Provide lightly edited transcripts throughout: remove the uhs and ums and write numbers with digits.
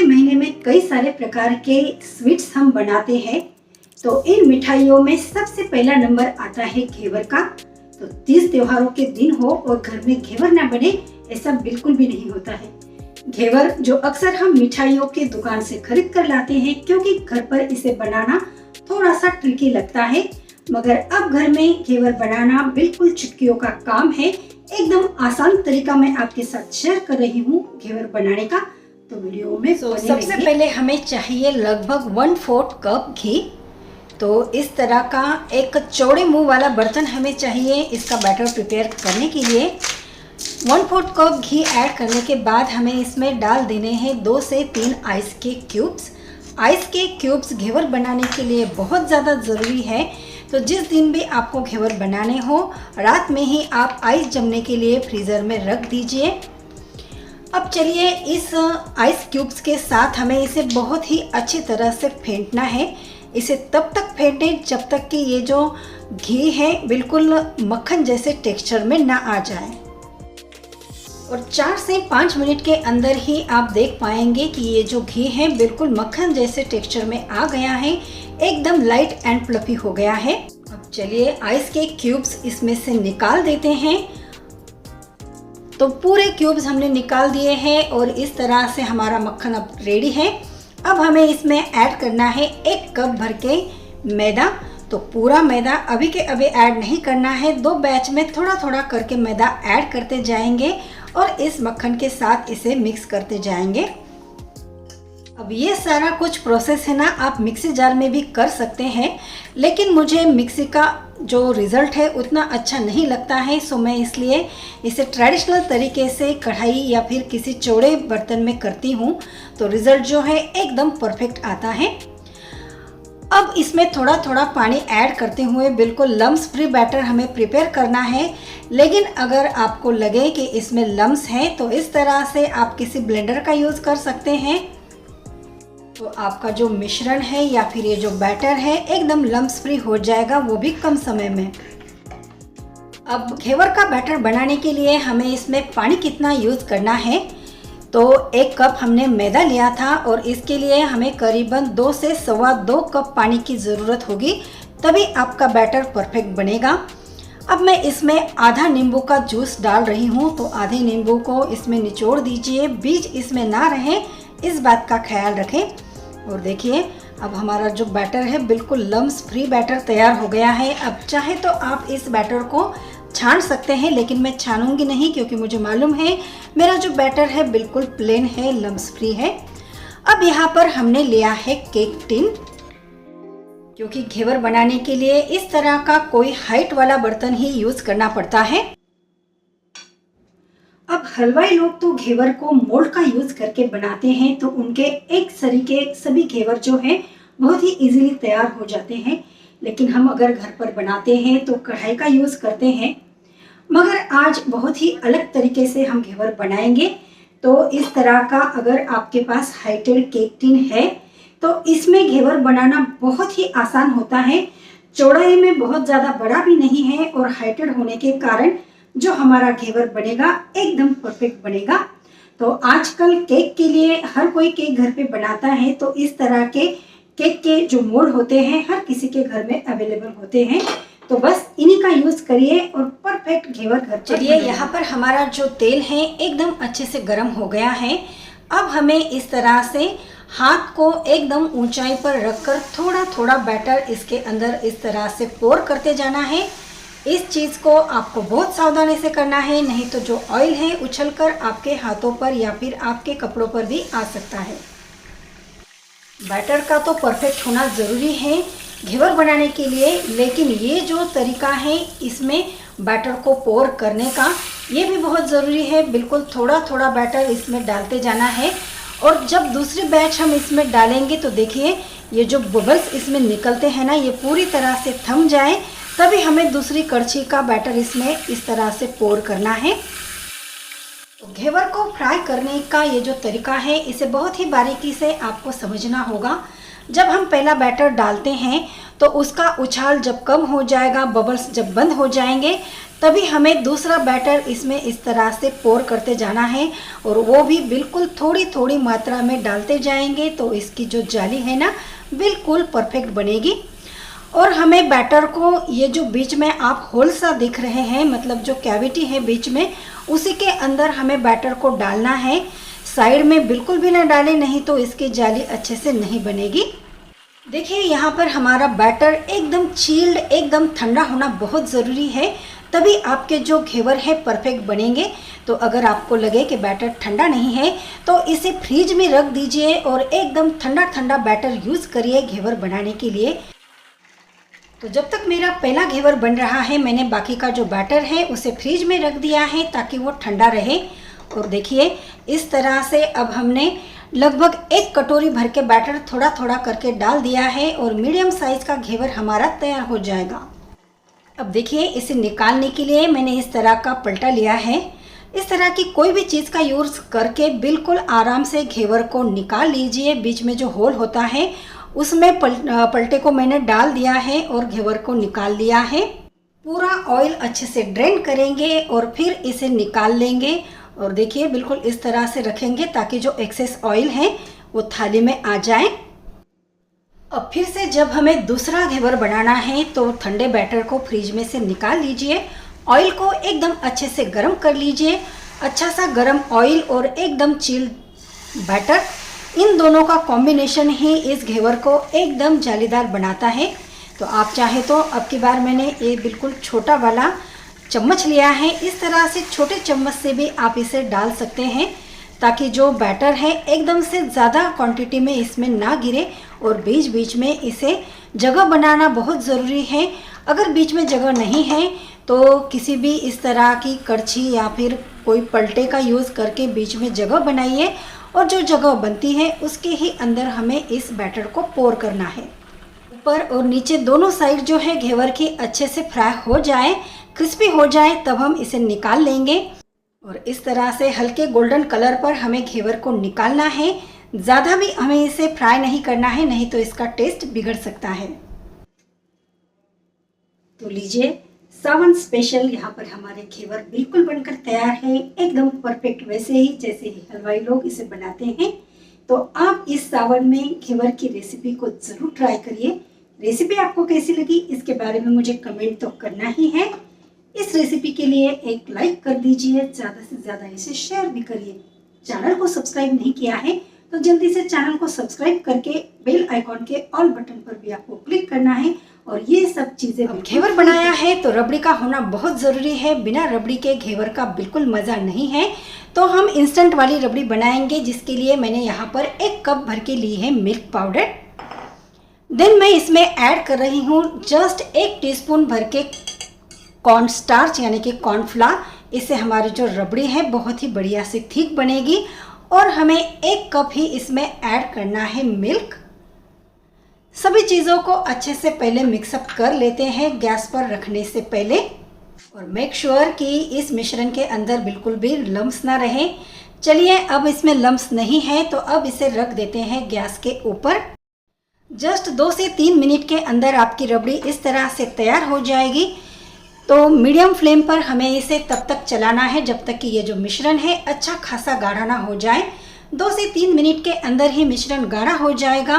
महीने में कई सारे प्रकार के स्वीट्स हम बनाते हैं। तो इन मिठाइयों में सबसे पहला नंबर आता है घेवर का। तो 30 त्योहारों के दिन हो और घर में घेवर ना बने, ऐसा बिल्कुल भी नहीं होता है। घेवर जो अक्सर हम मिठाइयों के दुकान से खरीद कर लाते हैं, क्योंकि घर पर इसे बनाना थोड़ा सा ट्रिकी लगता है, मगर अब घर में घेवर बनाना बिल्कुल चुटकियों का काम है। एकदम आसान तरीका मैं आपके साथ शेयर कर रही हूँ घेवर बनाने का, तो वीडियो में सबसे पहले हमें चाहिए लगभग 1/4 कप घी। तो इस तरह का एक चौड़े मुंह वाला बर्तन हमें चाहिए इसका बैटर प्रिपेयर करने के लिए। 1/4 कप घी ऐड करने के बाद हमें इसमें डाल देने हैं 2 से 3 आइस के क्यूब्स। आइस के क्यूब्स घेवर बनाने के लिए बहुत ज़्यादा ज़रूरी है। तो जिस दिन भी आपको घेवर बनाने हो, रात में ही आप आइस जमने के लिए फ्रीज़र में रख दीजिए। अब चलिए इस आइस क्यूब्स के साथ हमें इसे बहुत ही अच्छी तरह से फेंटना है। इसे तब तक फेंटें जब तक कि ये जो घी है बिल्कुल मक्खन जैसे टेक्सचर में ना आ जाए। और 4 से 5 मिनट के अंदर ही आप देख पाएंगे कि ये जो घी है बिल्कुल मक्खन जैसे टेक्सचर में आ गया है, एकदम लाइट एंड फ्लफी हो गया है। अब चलिए आइस के क्यूब्स इसमें से निकाल देते हैं। तो पूरे क्यूब्स हमने निकाल दिए हैं और इस तरह से हमारा मक्खन अब रेडी है। अब हमें इसमें ऐड करना है 1 कप भर के मैदा। तो पूरा मैदा अभी के अभी ऐड नहीं करना है, 2 बैच में थोड़ा थोड़ा करके मैदा ऐड करते जाएंगे और इस मक्खन के साथ इसे मिक्स करते जाएंगे। अब ये सारा कुछ प्रोसेस है ना, आप मिक्सी जार में भी कर सकते हैं, लेकिन मुझे मिक्सी का जो रिज़ल्ट है उतना अच्छा नहीं लगता है, सो मैं इसलिए इसे ट्रेडिशनल तरीके से कढ़ाई या फिर किसी चौड़े बर्तन में करती हूँ। तो रिज़ल्ट जो है एकदम परफेक्ट आता है। अब इसमें थोड़ा थोड़ा पानी ऐड करते हुए बिल्कुल लम्स फ्री बैटर हमें प्रिपेयर करना है। लेकिन अगर आपको लगे कि इसमें लम्स हैं तो इस तरह से आप किसी ब्लेंडर का यूज़ कर सकते हैं। तो आपका जो मिश्रण है या फिर ये जो बैटर है एकदम लम्स फ्री हो जाएगा, वो भी कम समय में। अब घेवर का बैटर बनाने के लिए हमें इसमें पानी कितना यूज़ करना है, तो 1 कप हमने मैदा लिया था और इसके लिए हमें करीबन 2 से 2.25 कप पानी की ज़रूरत होगी, तभी आपका बैटर परफेक्ट बनेगा। अब मैं इसमें आधा नींबू का जूस डाल रही हूँ। तो आधे नींबू को इसमें निचोड़ दीजिए, बीज इसमें ना रहे, इस बात का ख्याल रखें। और देखिए अब हमारा जो बैटर है बिल्कुल लम्स फ्री बैटर तैयार हो गया है। अब चाहे तो आप इस बैटर को छान सकते हैं, लेकिन मैं छानूंगी नहीं क्योंकि मुझे मालूम है मेरा जो बैटर है बिल्कुल प्लेन है, लम्स फ्री है। अब यहाँ पर हमने लिया है केक टिन, क्योंकि घेवर बनाने के लिए इस तरह का कोई हाइट वाला बर्तन ही यूज़ करना पड़ता है। अब हलवाई लोग तो घेवर को मोल्ड का यूज़ करके बनाते हैं, तो उनके एक तरीके सभी घेवर जो हैं बहुत ही इजीली तैयार हो जाते हैं। लेकिन हम अगर घर पर बनाते हैं तो कढ़ाई का यूज़ करते हैं, मगर आज बहुत ही अलग तरीके से हम घेवर बनाएंगे। तो इस तरह का अगर आपके पास हाइटेड केक टिन है तो इसमें घेवर बनाना बहुत ही आसान होता है। चौड़ाई में बहुत ज़्यादा बड़ा भी नहीं है और हाइटेड होने के कारण जो हमारा घेवर बनेगा एकदम परफेक्ट बनेगा। तो आजकल केक के लिए हर कोई केक घर पे बनाता है, तो इस तरह के केक के जो मोल्ड होते हैं हर किसी के घर में अवेलेबल होते हैं। तो बस इन्हीं का यूज़ करिए और परफेक्ट घेवर घर। चलिए यहाँ पर हमारा जो तेल है एकदम अच्छे से गर्म हो गया है। अब हमें इस तरह से हाथ को एकदम ऊंचाई पर रखकर थोड़ा थोड़ा बैटर इसके अंदर इस तरह से पोर करते जाना है। इस चीज़ को आपको बहुत सावधानी से करना है, नहीं तो जो ऑयल है उछलकर आपके हाथों पर या फिर आपके कपड़ों पर भी आ सकता है। बैटर का तो परफेक्ट होना ज़रूरी है घेवर बनाने के लिए, लेकिन ये जो तरीका है इसमें बैटर को पोर करने का, ये भी बहुत ज़रूरी है। बिल्कुल थोड़ा थोड़ा बैटर इसमें डालते जाना है और जब दूसरी बैच हम इसमें डालेंगे तो देखिए ये जो बबल्स इसमें निकलते हैं ना, ये पूरी तरह से थम जाए, तभी हमें दूसरी कड़छी का बैटर इसमें इस तरह से पोर करना है। तो घेवर को फ्राई करने का ये जो तरीका है इसे बहुत ही बारीकी से आपको समझना होगा। जब हम पहला बैटर डालते हैं तो उसका उछाल जब कम हो जाएगा, बबल्स जब बंद हो जाएंगे, तभी हमें दूसरा बैटर इसमें इस तरह से पोर करते जाना है और वो भी बिल्कुल थोड़ी थोड़ी मात्रा में डालते जाएंगे, तो इसकी जो जाली है ना बिल्कुल परफेक्ट बनेगी। और हमें बैटर को ये जो बीच में आप होल सा दिख रहे हैं, मतलब जो कैविटी है बीच में, उसी के अंदर हमें बैटर को डालना है। साइड में बिल्कुल भी ना डालें, नहीं तो इसकी जाली अच्छे से नहीं बनेगी। देखिए यहाँ पर हमारा बैटर एकदम चिल्ड, एकदम ठंडा होना बहुत ज़रूरी है, तभी आपके जो घेवर है परफेक्ट बनेंगे। तो अगर आपको लगे कि बैटर ठंडा नहीं है तो इसे फ्रिज में रख दीजिए और एकदम ठंडा ठंडा बैटर यूज़ करिए घेवर बनाने के लिए। तो जब तक मेरा पहला घेवर बन रहा है, मैंने बाकी का जो बैटर है उसे फ्रिज में रख दिया है ताकि वो ठंडा रहे। और देखिए इस तरह से अब हमने लगभग 1 कटोरी भर के बैटर थोड़ा थोड़ा करके डाल दिया है और मीडियम साइज का घेवर हमारा तैयार हो जाएगा। अब देखिए इसे निकालने के लिए मैंने इस तरह का पलटा लिया है। इस तरह की कोई भी चीज़ का यूज़ करके बिल्कुल आराम से घेवर को निकाल लीजिए। बीच में जो होल होता है उसमें पलटे को मैंने डाल दिया है और घेवर को निकाल लिया है। पूरा ऑयल अच्छे से ड्रेन करेंगे और फिर इसे निकाल लेंगे। और देखिए बिल्कुल इस तरह से रखेंगे ताकि जो एक्सेस ऑयल है वो थाली में आ जाए। अब फिर से जब हमें दूसरा घेवर बनाना है तो ठंडे बैटर को फ्रिज में से निकाल लीजिए। ऑयल को एकदम अच्छे से गर्म कर लीजिए। अच्छा सा गर्म ऑयल और एकदम चिल्ड बैटर, इन दोनों का कॉम्बिनेशन ही इस घेवर को एकदम जालीदार बनाता है। तो आप चाहे तो अब की बार मैंने ये बिल्कुल छोटा वाला चम्मच लिया है, इस तरह से छोटे चम्मच से भी आप इसे डाल सकते हैं ताकि जो बैटर है एकदम से ज़्यादा क्वांटिटी में इसमें ना गिरे। और बीच बीच में इसे जगह बनाना बहुत ज़रूरी है। अगर बीच में जगह नहीं है तो किसी भी इस तरह की कड़छी या फिर कोई पलटे का यूज़ करके बीच में जगह बनाइए और जो जगह बनती है उसके ही अंदर हमें इस बैटर को पोर करना है। ऊपर और नीचे दोनों साइड जो है घेवर की अच्छे से फ्राई हो जाए, क्रिस्पी हो जाए, तब हम इसे निकाल लेंगे। और इस तरह से हल्के गोल्डन कलर पर हमें घेवर को निकालना है। ज़्यादा भी हमें इसे फ्राई नहीं करना है, नहीं तो इसका टेस्ट बिगड़ सकता है। तो लीजिए सावन स्पेशल यहाँ पर हमारे घेवर बिल्कुल बनकर तैयार है, एकदम परफेक्ट वैसे ही जैसे ही हलवाई लोग इसे बनाते हैं। तो आप इस सावन में घेवर की रेसिपी को ज़रूर ट्राई करिए। रेसिपी आपको कैसी लगी इसके बारे में मुझे कमेंट तो करना ही है। इस रेसिपी के लिए एक लाइक कर दीजिए, ज़्यादा से ज़्यादा इसे शेयर भी करिए। चैनल को सब्सक्राइब नहीं किया है तो जल्दी से चैनल को सब्सक्राइब करके बेल आइकॉन के ऑल बटन पर भी आपको क्लिक करना है। और ये सब चीज़ें, घेवर बनाया है तो रबड़ी का होना बहुत ज़रूरी है। बिना रबड़ी के घेवर का बिल्कुल मज़ा नहीं है। तो हम इंस्टेंट वाली रबड़ी बनाएंगे, जिसके लिए मैंने यहाँ पर 1 कप भर के ली है मिल्क पाउडर। देन मैं इसमें ऐड कर रही हूँ जस्ट 1 टीस्पून भर के कॉर्न स्टार्च यानी कि कॉर्नफ्लावर। इससे हमारी जो रबड़ी है बहुत ही बढ़िया से थिक बनेगी। और हमें 1 कप ही इसमें ऐड करना है मिल्क। सभी चीज़ों को अच्छे से पहले मिक्सअप कर लेते हैं गैस पर रखने से पहले। और मेक श्योर कि इस मिश्रण के अंदर बिल्कुल भी लम्स ना रहे। चलिए अब इसमें लम्स नहीं है तो अब इसे रख देते हैं गैस के ऊपर। जस्ट 2 से 3 मिनट के अंदर आपकी रबड़ी इस तरह से तैयार हो जाएगी। तो मीडियम फ्लेम पर हमें इसे तब तक चलाना है जब तक कि ये जो मिश्रण है अच्छा खासा गाढ़ा ना हो जाए। 2 से 3 मिनट के अंदर ही मिश्रण गाढ़ा हो जाएगा।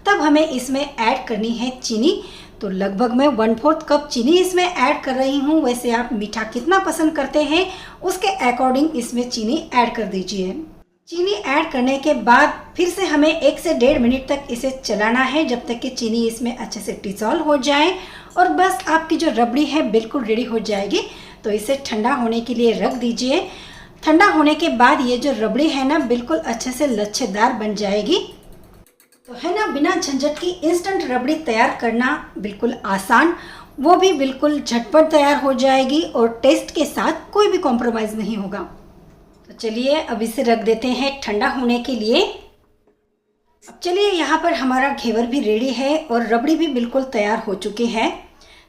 तब हमें इसमें ऐड करनी है चीनी। तो लगभग मैं 1/4 कप चीनी इसमें ऐड कर रही हूँ। वैसे आप मीठा कितना पसंद करते हैं उसके अकॉर्डिंग इसमें चीनी ऐड कर दीजिए। चीनी ऐड करने के बाद फिर से हमें 1 से 1.5 मिनट तक इसे चलाना है जब तक कि चीनी इसमें अच्छे से डिसॉल्व हो जाए। और बस आपकी जो रबड़ी है बिल्कुल रेडी हो जाएगी। तो इसे ठंडा होने के लिए रख दीजिए। ठंडा होने के बाद ये जो रबड़ी है ना बिल्कुल अच्छे से लच्छेदार बन जाएगी। तो है ना, बिना झंझट की इंस्टेंट रबड़ी तैयार करना बिल्कुल आसान, वो भी बिल्कुल झटपट तैयार हो जाएगी और टेस्ट के साथ कोई भी कॉम्प्रोमाइज़ नहीं होगा। तो चलिए अब इसे रख देते हैं ठंडा होने के लिए। अब चलिए यहाँ पर हमारा घेवर भी रेडी है और रबड़ी भी बिल्कुल तैयार हो चुकी है।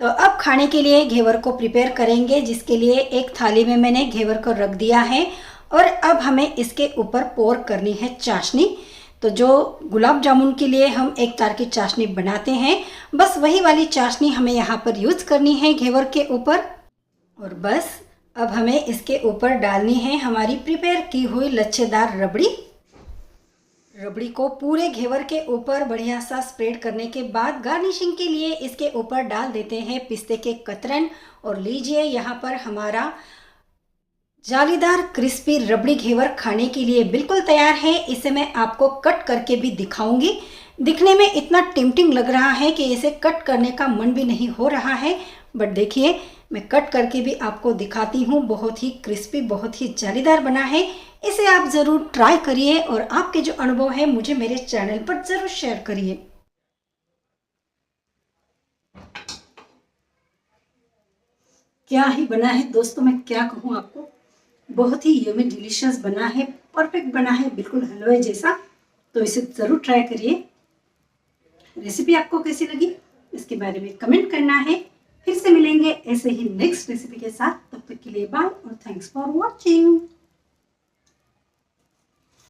तो अब खाने के लिए घेवर को प्रिपेयर करेंगे, जिसके लिए एक थाली में मैंने घेवर को रख दिया है। और अब हमें इसके ऊपर पोर करनी है चाशनी। तो जो गुलाब जामुन के लिए हम एक तार की चाशनी बनाते हैं, बस वही वाली चाशनी हमें यहाँ पर यूज़ करनी है घेवर के ऊपर। और बस अब हमें इसके ऊपर डालनी है हमारी प्रिपेयर की हुई लच्छेदार रबड़ी। रबड़ी को पूरे घेवर के ऊपर बढ़िया सा स्प्रेड करने के बाद गार्निशिंग के लिए इसके ऊपर डाल देते हैं पिस्ते के कतरन। और लीजिए यहाँ पर हमारा जालीदार क्रिस्पी रबड़ी घेवर खाने के लिए बिल्कुल तैयार है। इसे मैं आपको कट करके भी दिखाऊंगी। दिखने में इतना टेम्पटिंग लग रहा है कि इसे कट करने का मन भी नहीं हो रहा है, बट देखिए मैं कट करके भी आपको दिखाती हूँ। बहुत ही क्रिस्पी, बहुत ही जालीदार बना है। इसे आप ज़रूर ट्राई करिए और आपके जो अनुभव है मुझे मेरे चैनल पर ज़रूर शेयर करिए। क्या ही बना है दोस्तों, मैं क्या कहूँ आपको, बहुत ही यम्मी डिलीशियस बना है, परफेक्ट बना है, बिल्कुल हलवे जैसा। तो इसे ज़रूर ट्राई करिए। रेसिपी आपको कैसी लगी इसके बारे में कमेंट करना है। फिर से मिलेंगे ऐसे ही नेक्स्ट रेसिपी के साथ। तब तक के लिए बाय और थैंक्स फॉर वॉचिंग।